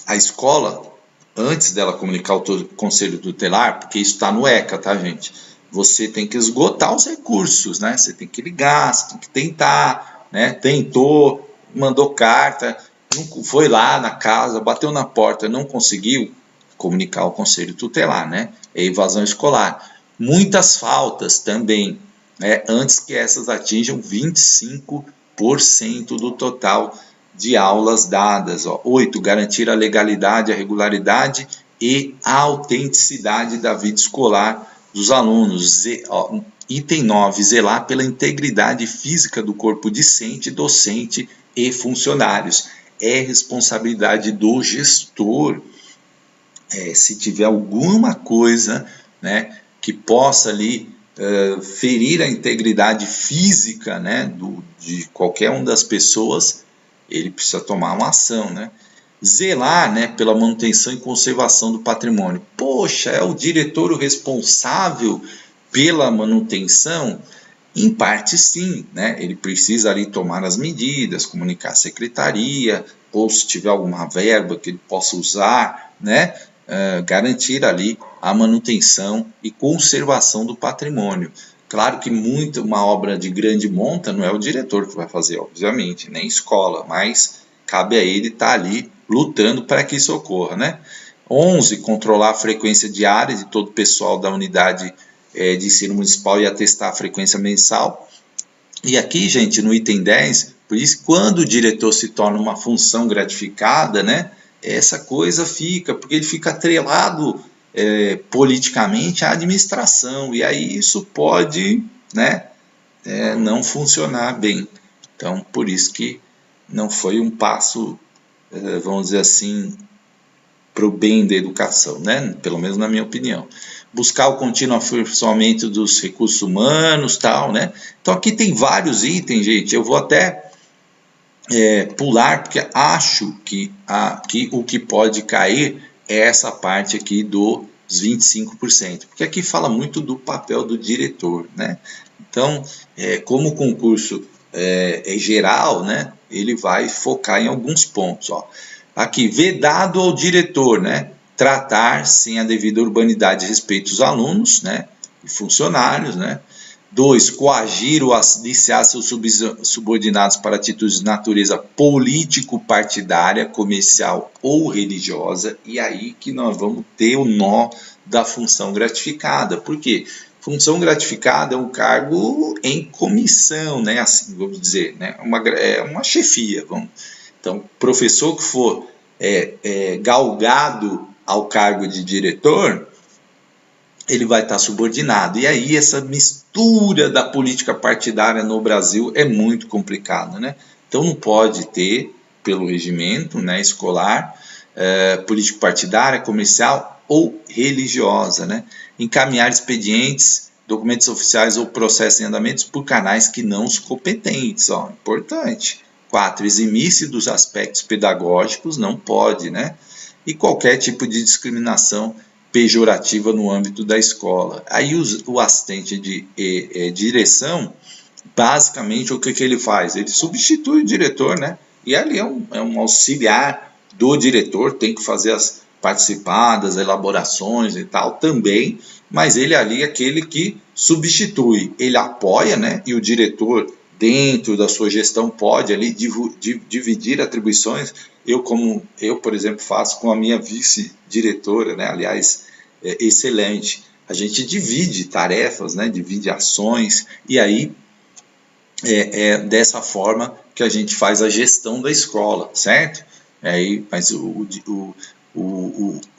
A escola, antes dela comunicar ao Conselho Tutelar, porque isso está no ECA, tá, gente? Você tem que esgotar os recursos, né? Você tem que ligar, você tem que tentar, né? Tentou, mandou carta, não foi lá na casa, bateu na porta, não conseguiu comunicar ao Conselho Tutelar, né? É evasão escolar. Muitas faltas também, né? Antes que essas atinjam 25% do total de aulas dadas. 8, garantir a legalidade, a regularidade e a autenticidade da vida escolar dos alunos. Item 9, zelar pela integridade física do corpo discente, docente e funcionários. É responsabilidade do gestor. Se tiver alguma coisa, né, que possa ali ferir a integridade física, né, de qualquer uma das pessoas, ele precisa tomar uma ação, né? Zelar, né, pela manutenção e conservação do patrimônio. Poxa, é o diretor o responsável pela manutenção? Em parte sim, né? Ele precisa ali tomar as medidas, comunicar à secretaria, ou se tiver alguma verba que ele possa usar, né? Garantir ali a manutenção e conservação do patrimônio. Claro que uma obra de grande monta não é o diretor que vai fazer, obviamente, nem escola, mas cabe a ele estar ali lutando para que isso ocorra, né? 11, controlar a frequência diária de todo o pessoal da unidade de ensino municipal e atestar a frequência mensal. E aqui, gente, no item 10, por isso, quando o diretor se torna uma função gratificada, né, essa coisa fica, porque ele fica atrelado politicamente à administração, e aí isso pode, né, não funcionar bem. Então, por isso que não foi um passo, vamos dizer assim, para o bem da educação, né? Pelo menos na minha opinião. Buscar o contínuo aperfeiçoamento dos recursos humanos, tal, né? Então aqui tem vários itens, gente. Eu vou até pular, porque acho que o que pode cair é essa parte aqui dos 25%, porque aqui fala muito do papel do diretor, né? Então, como o concurso é geral, né? Ele vai focar em alguns pontos, ó. Aqui, vedado ao diretor, né? Tratar sem a devida urbanidade e respeito os alunos, né? E funcionários, né? 2. Coagir ou aliciar seus subordinados para atitudes de natureza político-partidária, comercial ou religiosa. E aí que nós vamos ter o nó da função gratificada. Por quê? Função gratificada é um cargo em comissão, né? Assim, vamos dizer, né? Uma chefia. Então, professor que for galgado ao cargo de diretor, ele vai estar subordinado. E aí essa mistura da política partidária no Brasil é muito complicado, né? Então não pode ter, pelo regimento, né, escolar, político partidária, comercial ou religiosa, né? Encaminhar expedientes, documentos oficiais ou processos em andamentos por canais que não os competentes, ó, importante. 4. Eximir-se dos aspectos pedagógicos, não pode, né? E qualquer tipo de discriminação pejorativa no âmbito da escola. Aí o assistente de direção, basicamente, o que ele faz? Ele substitui o diretor, né? E ali é um auxiliar do diretor, tem que fazer participar das elaborações e tal também, mas ele ali é aquele que substitui, ele apoia, né? E o diretor, dentro da sua gestão, pode ali dividir atribuições. Eu, por exemplo, faço com a minha vice-diretora, né? Aliás, excelente. A gente divide tarefas, né? Divide ações, e aí dessa forma que a gente faz a gestão da escola, certo? Mas o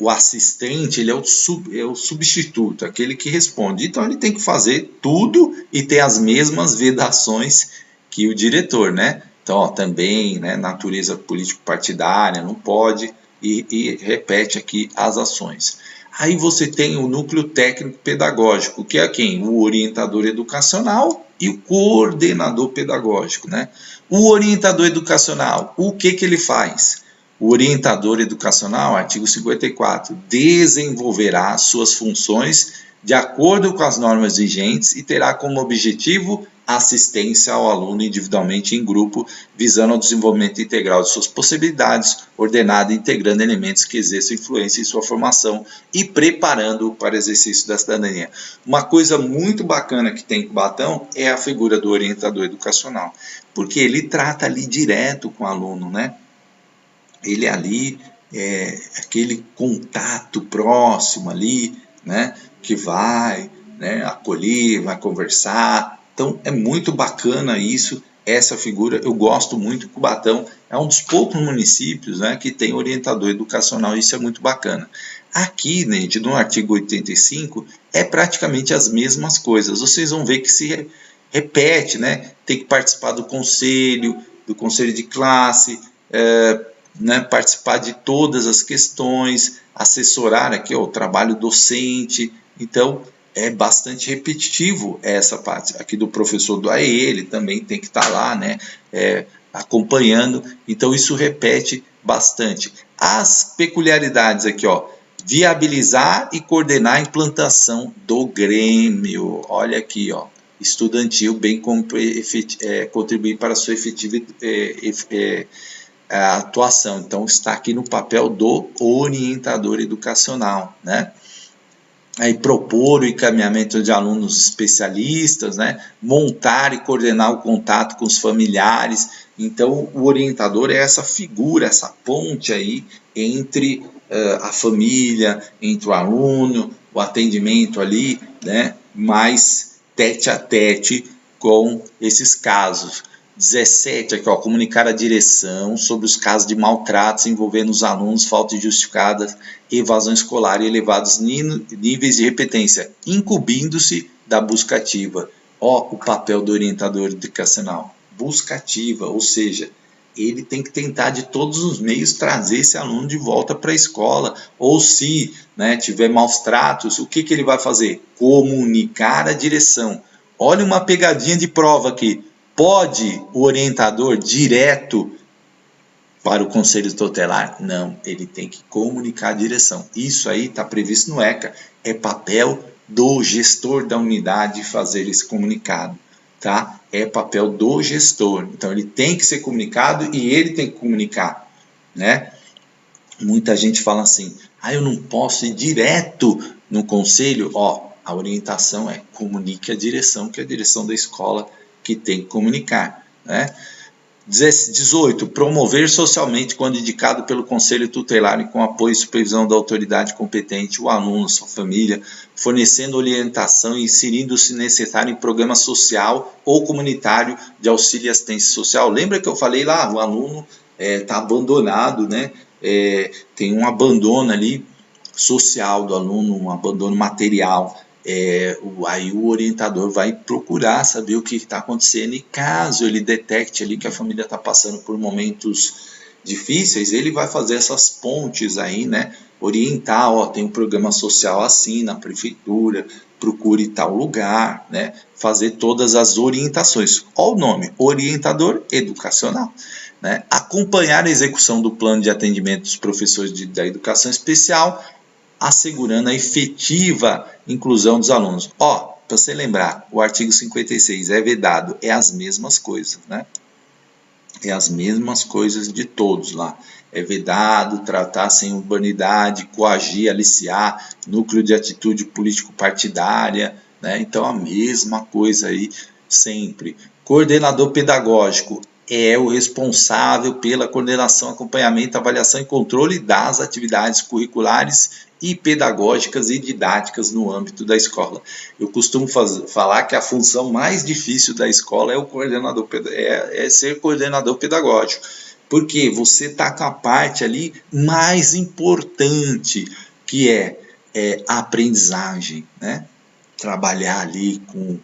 assistente, ele é o substituto, aquele que responde. Então ele tem que fazer tudo e ter as mesmas vedações que o diretor, né? Então, ó, também, né, natureza político-partidária, não pode, e repete aqui as ações. Aí você tem o núcleo técnico-pedagógico, que é quem? O orientador educacional e o coordenador pedagógico, né? O orientador educacional, o que ele faz? O orientador educacional, artigo 54, desenvolverá suas funções de acordo com as normas vigentes e terá como objetivo assistência ao aluno individualmente em grupo, visando ao desenvolvimento integral de suas possibilidades, ordenado e integrando elementos que exerçam influência em sua formação e preparando-o para o exercício da cidadania. Uma coisa muito bacana que tem em Cubatão é a figura do orientador educacional, porque ele trata ali direto com o aluno, né? Ele ali é aquele contato próximo ali, né? Que vai, né, acolher, vai conversar. Então é muito bacana isso, essa figura. Eu gosto muito. Cubatão é um dos poucos municípios, né, que tem orientador educacional. Isso é muito bacana. Aqui, gente, no artigo 85, é praticamente as mesmas coisas. Vocês vão ver que se repete, né? Tem que participar do conselho de classe, né, participar de todas as questões, assessorar aqui ó, o trabalho docente. Então é bastante repetitivo essa parte aqui do professor do AE, ele também tem que estar lá, né, acompanhando. Então isso repete bastante. As peculiaridades aqui, ó, viabilizar e coordenar a implantação do Grêmio. Olha aqui, ó, estudantil, bem contribuir para a sua efetiva a atuação. Então está aqui no papel do orientador educacional, né? aí propor o encaminhamento de alunos especialistas, né? Montar e coordenar o contato com os familiares. Então, o orientador é essa figura, essa ponte aí entre a família, entre o aluno, o atendimento ali, né? Mais tete a tete com esses casos. 17 aqui, ó, comunicar à direção sobre os casos de maltratos envolvendo os alunos, falta justificada, evasão escolar e elevados níveis de repetência, incumbindo-se da busca ativa. Ó, o papel do orientador educacional, busca ativa, ou seja, ele tem que tentar de todos os meios trazer esse aluno de volta para a escola, ou se, né, tiver maus tratos, o que ele vai fazer? Comunicar à direção. Olha uma pegadinha de prova aqui. Pode o orientador direto para o conselho tutelar? Não, ele tem que comunicar a direção. Isso aí está previsto no ECA. É papel do gestor da unidade fazer esse comunicado, tá? É papel do gestor. Então ele tem que ser comunicado e ele tem que comunicar, né? Muita gente fala assim: eu não posso ir direto no conselho. Ó, a orientação é comunique a direção, que é a direção da escola que tem que comunicar, né? 18. Promover socialmente, quando indicado pelo Conselho Tutelar e com apoio e supervisão da autoridade competente, o aluno, sua família, fornecendo orientação e inserindo-se necessário em programa social ou comunitário de auxílio e assistência social. Lembra que eu falei lá, o aluno está abandonado, né? Tem um abandono ali social do aluno, um abandono material. Aí o orientador vai procurar saber o que está acontecendo, e caso ele detecte ali que a família está passando por momentos difíceis, ele vai fazer essas pontes aí, né? Orientar, ó, tem um programa social assim na prefeitura, procure tal lugar, né? Fazer todas as orientações. Olha o nome, orientador educacional. Né? Acompanhar a execução do plano de atendimento dos professores da educação especial, assegurando a efetiva inclusão dos alunos. Ó, para você lembrar, o artigo 56 é vedado, é as mesmas coisas, né? É as mesmas coisas de todos lá. É vedado tratar sem urbanidade, coagir, aliciar, núcleo de atitude político-partidária, né? Então a mesma coisa aí sempre. Coordenador pedagógico é o responsável pela coordenação, acompanhamento, avaliação e controle das atividades curriculares e pedagógicas e didáticas no âmbito da escola. Eu costumo falar que a função mais difícil da escola é o coordenador, é ser coordenador pedagógico, porque você está com a parte ali mais importante, que é a aprendizagem, né? Trabalhar ali com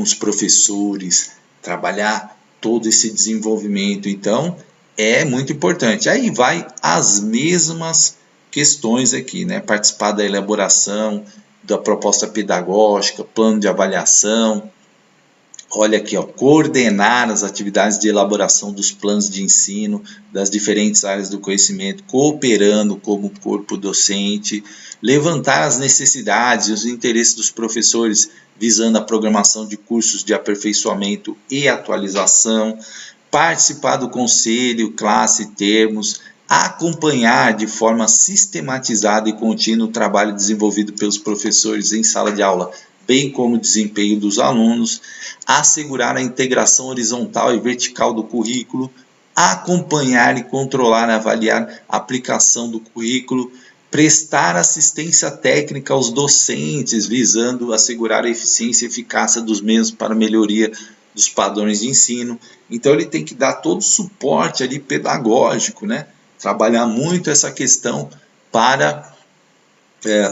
os professores, trabalhar todo esse desenvolvimento. Então, é muito importante. Aí vai as mesmas questões aqui, né? Participar da elaboração da proposta pedagógica, plano de avaliação. Olha aqui, ó, coordenar as atividades de elaboração dos planos de ensino das diferentes áreas do conhecimento, cooperando como corpo docente, levantar as necessidades e os interesses dos professores, visando a programação de cursos de aperfeiçoamento e atualização, participar do conselho, classe e termos, acompanhar de forma sistematizada e contínua o trabalho desenvolvido pelos professores em sala de aula, bem como o desempenho dos alunos, assegurar a integração horizontal e vertical do currículo, acompanhar e controlar e avaliar a aplicação do currículo, prestar assistência técnica aos docentes, visando assegurar a eficiência e eficácia dos mesmos para melhoria dos padrões de ensino. Então ele tem que dar todo o suporte ali pedagógico, né? Trabalhar muito essa questão para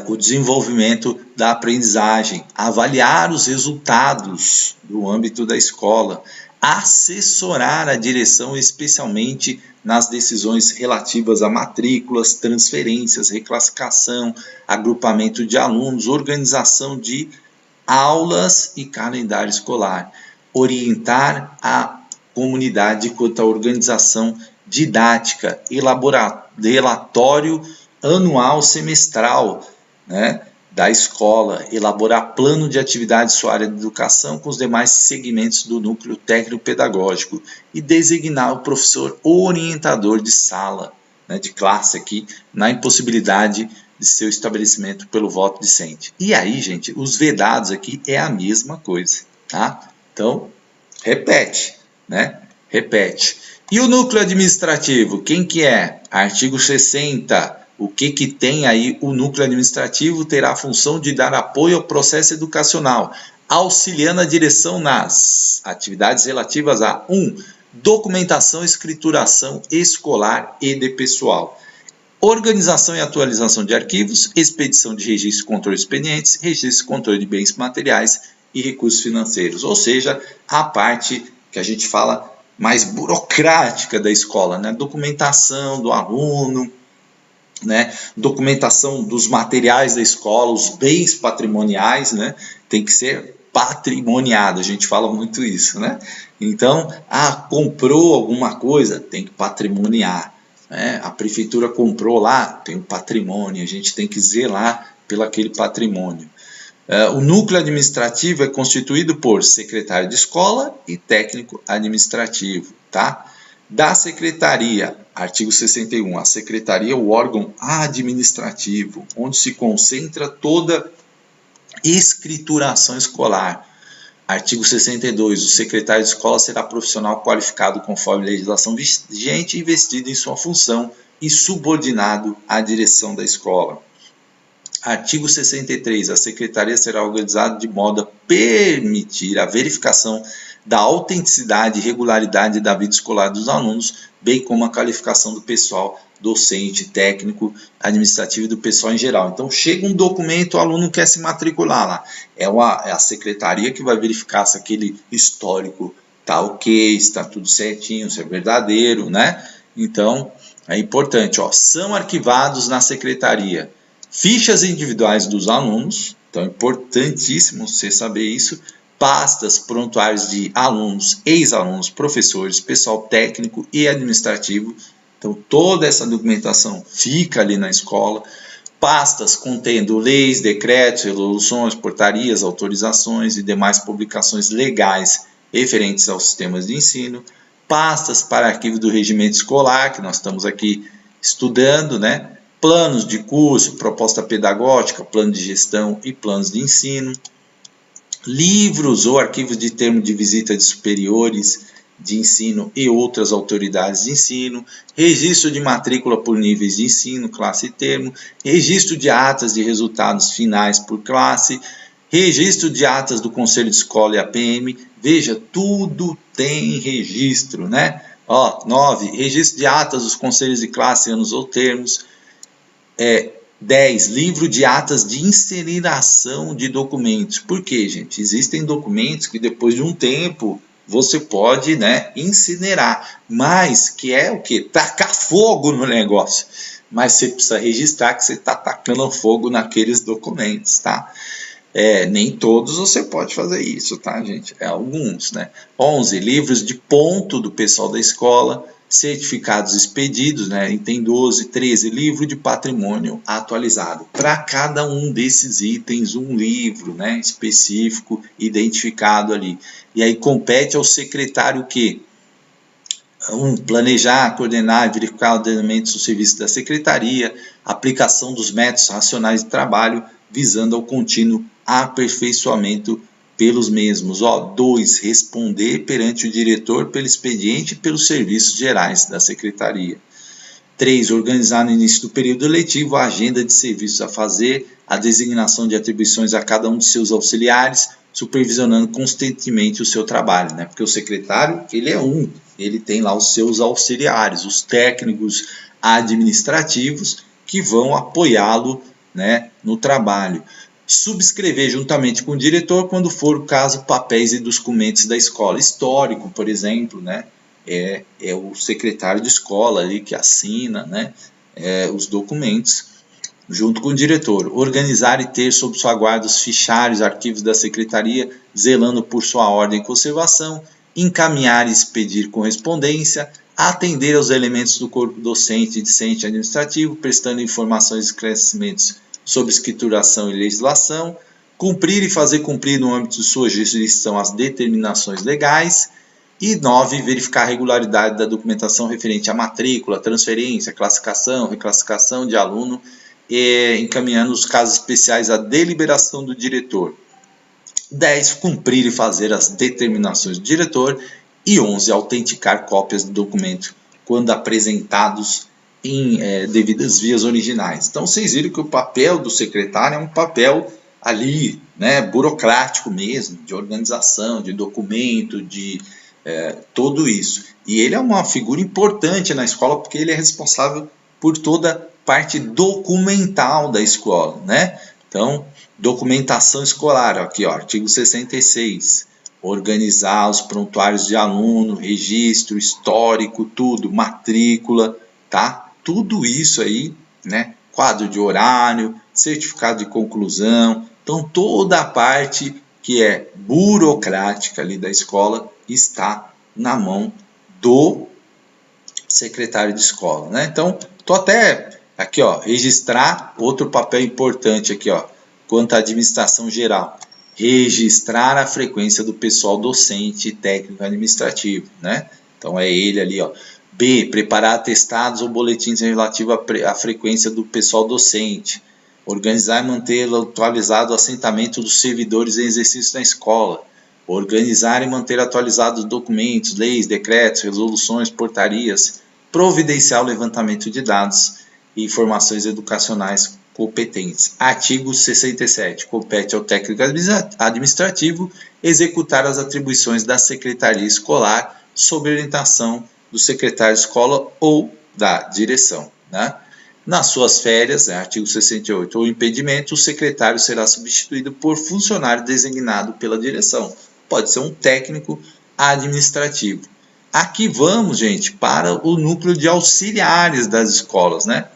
o desenvolvimento da aprendizagem, avaliar os resultados do âmbito da escola, assessorar a direção especialmente nas decisões relativas a matrículas, transferências, reclassificação, agrupamento de alunos, organização de aulas e calendário escolar, orientar a comunidade quanto à organização didática, elaborar relatório anual semestral, né, da escola, elaborar plano de atividade em sua área de educação com os demais segmentos do núcleo técnico-pedagógico e designar o professor orientador de sala, né, de classe aqui, na impossibilidade de seu estabelecimento pelo voto discente. E aí, gente, os vedados aqui é a mesma coisa, tá? Então, repete, né? Repete. E o núcleo administrativo, quem que é? Artigo 60. O que tem aí? O núcleo administrativo terá a função de dar apoio ao processo educacional, auxiliando a direção nas atividades relativas a 1. Documentação e escrituração escolar e de pessoal. Organização e atualização de arquivos, expedição de registros e controle de expedientes, registro e controle de bens materiais e recursos financeiros. Ou seja, a parte que a gente fala mais burocrática da escola, né? Documentação do aluno, né? Documentação dos materiais da escola, os bens patrimoniais, né? Tem que ser patrimoniado, a gente fala muito isso, né? Então, comprou alguma coisa, tem que patrimoniar, né? A prefeitura comprou lá, tem um patrimônio, a gente tem que zelar pelo aquele patrimônio. O núcleo administrativo é constituído por secretário de escola e técnico administrativo, tá? Da secretaria, artigo 61, a secretaria é o órgão administrativo, onde se concentra toda escrituração escolar. Artigo 62, o secretário de escola será profissional qualificado conforme legislação vigente, investido em sua função e subordinado à direção da escola. Artigo 63, a secretaria será organizada de modo a permitir a verificação da autenticidade e regularidade da vida escolar dos alunos, bem como a qualificação do pessoal docente, técnico, administrativo e do pessoal em geral. Então, chega um documento, o aluno quer se matricular lá. É a secretaria que vai verificar se aquele histórico está ok, está tudo certinho, se é verdadeiro, né? Então, é importante, são arquivados na secretaria fichas individuais dos alunos, então é importantíssimo você saber isso, pastas, prontuários de alunos, ex-alunos, professores, pessoal técnico e administrativo. Então toda essa documentação fica ali na escola. Pastas contendo leis, decretos, resoluções, portarias, autorizações e demais publicações legais referentes aos sistemas de ensino. Pastas para arquivo do regimento escolar, que nós estamos aqui estudando, né? Planos de curso, proposta pedagógica, plano de gestão e planos de ensino, livros ou arquivos de termo de visita de superiores de ensino e outras autoridades de ensino, registro de matrícula por níveis de ensino, classe e termo, registro de atas de resultados finais por classe, registro de atas do Conselho de Escola e APM, veja, tudo tem registro, né? 9, registro de atas dos conselhos de classe, anos ou termos, 10. Livro de atas de incineração de documentos. Por quê, gente? Existem documentos que depois de um tempo você pode, né, incinerar, mas que é o quê? Tacar fogo no negócio. Mas você precisa registrar que você está tacando fogo naqueles documentos, tá? Nem todos você pode fazer isso, tá, gente? Alguns, né? 11. Livros de ponto do pessoal da escola. Certificados expedidos, né? Item 12, 13, livro de patrimônio atualizado. Para cada um desses itens, um livro, né, específico, identificado ali. E aí compete ao secretário o quê? Planejar, coordenar e verificar o ordenamento do serviço da secretaria, aplicação dos métodos racionais de trabalho, visando ao contínuo aperfeiçoamento pelos mesmos. 2. Responder perante o diretor pelo expediente e pelos serviços gerais da secretaria. 3. Organizar no início do período letivo a agenda de serviços a fazer, a designação de atribuições a cada um de seus auxiliares, supervisionando constantemente o seu trabalho, né? Porque o secretário, ele tem lá os seus auxiliares, os técnicos administrativos que vão apoiá-lo, né, no trabalho. Subscrever juntamente com o diretor, quando for o caso, papéis e documentos da escola. Histórico, por exemplo, né? É o secretário de escola ali que assina, né, os documentos junto com o diretor. Organizar e ter sob sua guarda os fichários, arquivos da secretaria, zelando por sua ordem e conservação, encaminhar e expedir correspondência, atender aos elementos do corpo docente, discente e administrativo, prestando informações e esclarecimentos sobre escrituração e legislação, cumprir e fazer cumprir no âmbito de sua jurisdição as determinações legais, e 9, verificar a regularidade da documentação referente à matrícula, transferência, classificação, reclassificação de aluno encaminhando os casos especiais à deliberação do diretor. 10. Cumprir e fazer as determinações do diretor. E 11. Autenticar cópias do documento quando apresentados em devidas vias originais. Então vocês viram que o papel do secretário é um papel ali, né, burocrático mesmo, de organização, de documento, de tudo isso. E ele é uma figura importante na escola porque ele é responsável por toda a parte documental da escola, né? Então, documentação escolar, aqui ó, artigo 66. Organizar os prontuários de aluno, registro, histórico, tudo, matrícula, tá? Tudo isso aí, né? Quadro de horário, certificado de conclusão. Então, toda a parte que é burocrática ali da escola está na mão do secretário de escola, né? Então, tô até aqui, ó, registrar, outro papel importante aqui, ó, quanto à administração geral. Registrar a frequência do pessoal docente e técnico administrativo, né? Então é ele ali, ó. B. Preparar atestados ou boletins relativos à frequência do pessoal docente. Organizar e manter atualizado o assentamento dos servidores em exercício na escola. Organizar e manter atualizados documentos, leis, decretos, resoluções, portarias. Providenciar o levantamento de dados e informações educacionais competentes. Artigo 67. Compete ao técnico administrativo executar as atribuições da secretaria escolar sob orientação do secretário de escola ou da direção, né? Nas suas férias, artigo 68, ou impedimento, o secretário será substituído por funcionário designado pela direção. Pode ser um técnico administrativo. Aqui vamos, gente, para o núcleo de auxiliares das escolas, né?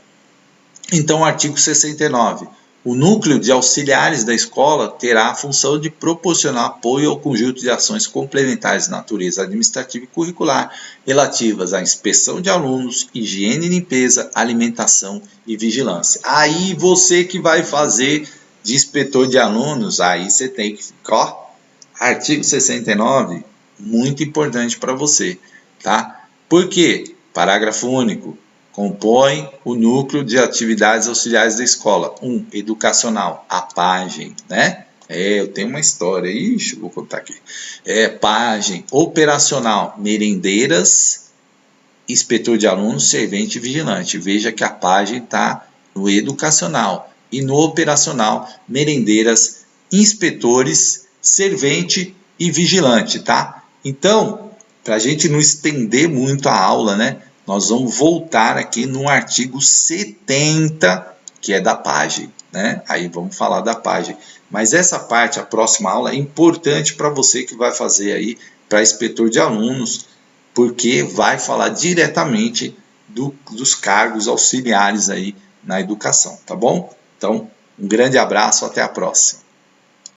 Então, artigo 69. O núcleo de auxiliares da escola terá a função de proporcionar apoio ao conjunto de ações complementares de natureza administrativa e curricular relativas à inspeção de alunos, higiene e limpeza, alimentação e vigilância. Aí você que vai fazer de inspetor de alunos, aí você tem que ficar, ó, artigo 69, muito importante para você, tá? Por quê? Parágrafo único. Compõe o núcleo de atividades auxiliares da escola. 1. Educacional, a PAGEM, né? Eu tenho uma história, ixi, vou contar aqui. PAGEM, operacional, merendeiras, inspetor de alunos, servente e vigilante. Veja que a PAGEM está no educacional. E no operacional, merendeiras, inspetores, servente e vigilante, tá? Então, para a gente não estender muito a aula, né? Nós vamos voltar aqui no artigo 70, que é da PAGEM, né? Aí vamos falar da PAGEM. Mas essa parte, a próxima aula, é importante para você que vai fazer aí para inspetor de alunos, porque vai falar diretamente dos cargos auxiliares aí na educação, tá bom? Então, um grande abraço, até a próxima.